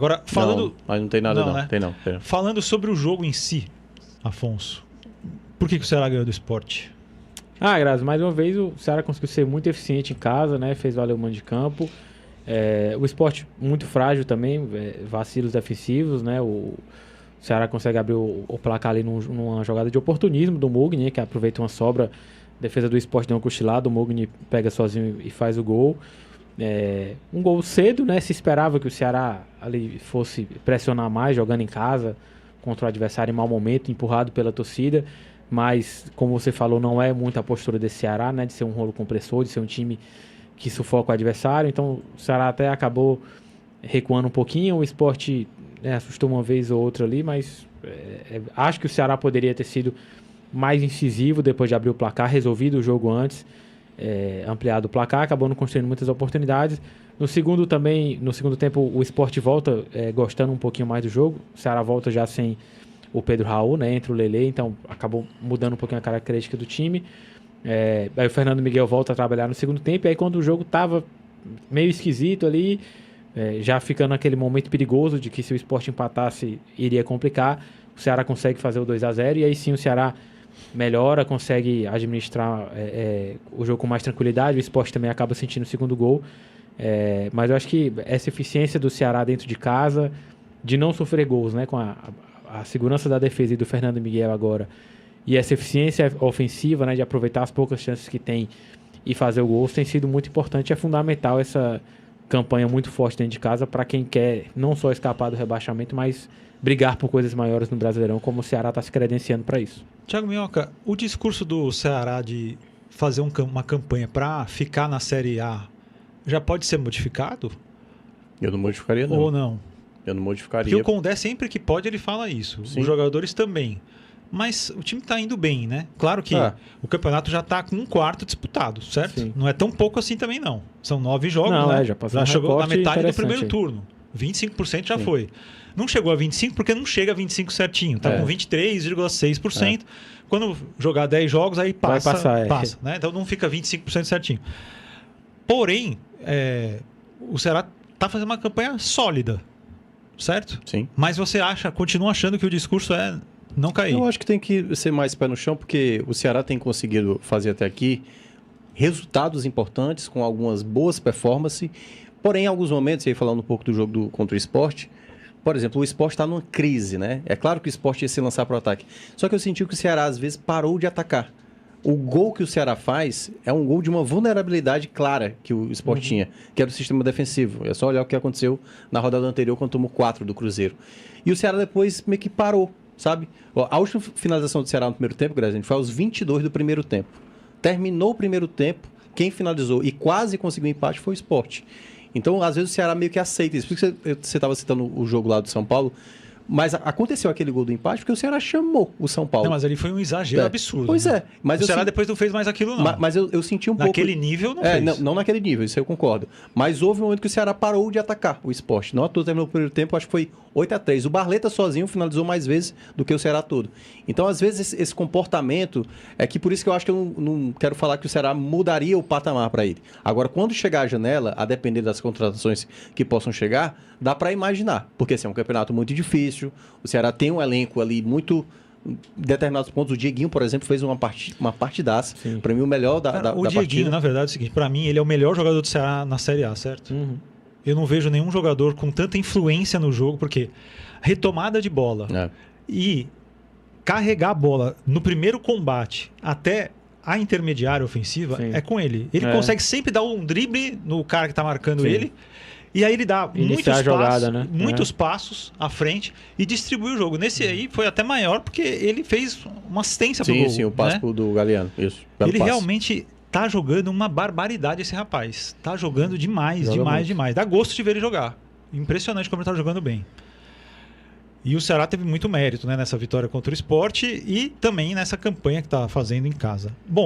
Agora, falando... Não, mas não tem nada não. Né? Tem não. Falando sobre o jogo em si, Afonso, por que o Ceará ganhou do Sport? Grazi, mais uma vez o Ceará conseguiu ser muito eficiente em casa, né? Fez valer o mando de campo. O Sport muito frágil também, vacilos defensivos, né? O Ceará consegue abrir o placar ali numa jogada de oportunismo do Mugni, né? Que aproveita uma sobra. Defesa do Sport deu uma cochilada, o Mugni pega sozinho e faz o gol. Um gol cedo, né? Se esperava que o Ceará ali fosse pressionar mais, jogando em casa, contra o adversário em mau momento, empurrado pela torcida. Mas, como você falou, não é muito a postura desse Ceará, né? De ser um rolo compressor, de ser um time que sufoca o adversário. Então, o Ceará até acabou recuando um pouquinho. O Sport assustou uma vez ou outra ali, mas acho que o Ceará poderia ter sido mais incisivo depois de abrir o placar, resolvido o jogo antes, ampliado o placar, acabou não construindo muitas oportunidades. No segundo tempo, o Sport volta gostando um pouquinho mais do jogo. O Ceará volta já sem o Pedro Raul, né? Entra o Lelê, então acabou mudando um pouquinho a característica do time. Aí o Fernando Miguel volta a trabalhar no segundo tempo, e aí quando o jogo tava meio esquisito ali, já ficando naquele momento perigoso de que se o Sport empatasse iria complicar, o Ceará consegue fazer o 2-0, e aí sim o Ceará melhora, consegue administrar o jogo com mais tranquilidade. O Sport também acaba sentindo o segundo gol, mas eu acho que essa eficiência do Ceará dentro de casa, de não sofrer gols, né, com a segurança da defesa e do Fernando Miguel agora, e essa eficiência ofensiva, né, de aproveitar as poucas chances que tem e fazer o gol, tem sido muito importante. É fundamental essa campanha muito forte dentro de casa para quem quer não só escapar do rebaixamento, mas brigar por coisas maiores no Brasileirão, como o Ceará está se credenciando para isso. Thiago Minhoca, o discurso do Ceará de fazer uma campanha para ficar na Série A já pode ser modificado? Eu não modificaria, não. Ou não? Eu não modificaria. Porque o Condé, sempre que pode, ele fala isso. Sim. Os jogadores também. Mas o time está indo bem, né? Claro que o campeonato já está com um quarto disputado, certo? Sim. Não é tão pouco assim também, não. São 9 jogos, não, né? Já chegou na metade do primeiro turno. 25% já foi. Não chegou a 25% porque não chega a 25% certinho. Está com 23,6%. Quando jogar 10 jogos, aí passa. Passa, né? Então não fica 25% certinho. Porém, o Ceará está fazendo uma campanha sólida, certo? Sim. Mas você continua achando que o discurso é não cair? Eu acho que tem que ser mais pé no chão, porque o Ceará tem conseguido fazer até aqui resultados importantes, com algumas boas performances. Porém, em alguns momentos, aí falando um pouco do jogo contra o Sport, por exemplo, o Sport está numa crise, né? É claro que o Sport ia se lançar para o ataque. Só que eu senti que o Ceará, às vezes, parou de atacar. O gol que o Ceará faz é um gol de uma vulnerabilidade clara que o Sport tinha, que era o sistema defensivo. É só olhar o que aconteceu na rodada anterior, quando tomou 4 do Cruzeiro. E o Ceará depois meio que parou, sabe? A última finalização do Ceará no primeiro tempo, Grazi, foi aos 22 do primeiro tempo. Terminou o primeiro tempo, quem finalizou e quase conseguiu um empate foi o Sport. Então, às vezes, o Ceará meio que aceita isso. Por que você estava citando o jogo lá do São Paulo? Mas aconteceu aquele gol do empate porque o Ceará chamou o São Paulo. Não, mas ali foi um exagero absurdo. Pois né? Mas o Ceará depois não fez mais aquilo, não. Mas eu senti um pouco... Naquele nível não fez. Não naquele nível, isso eu concordo. Mas houve um momento que o Ceará parou de atacar o Sport. Não à toa terminou o primeiro tempo, acho que foi 8-3. O Barleta sozinho finalizou mais vezes do que o Ceará todo. Então, às vezes, esse comportamento... É que por isso que eu acho que eu não quero falar que o Ceará mudaria o patamar para ele. Agora, quando chegar a janela, a depender das contratações que possam chegar, dá para imaginar. Porque assim, é um campeonato muito difícil, o Ceará tem um elenco ali muito... Em determinados pontos, o Dieguinho, por exemplo, fez uma partidaça. Para mim, o melhor da Dieguinho, partida. na verdade, é o seguinte: para mim, ele é o melhor jogador do Ceará na Série A, certo? Eu não vejo nenhum jogador com tanta influência no jogo, porque retomada de bola e carregar a bola no primeiro combate até a intermediária ofensiva é com ele. Ele consegue sempre dar um drible no cara que está marcando ele. E aí ele dá muitos passos à frente e distribui o jogo. Nesse aí foi até maior porque ele fez uma assistência pro gol. Sim, o passe do Galeano. Isso, ele realmente tá jogando uma barbaridade, esse rapaz. Tá jogando demais. Dá gosto de ver ele jogar. Impressionante como ele tá jogando bem. E o Ceará teve muito mérito, né, nessa vitória contra o Sport e também nessa campanha que tá fazendo em casa. Bom,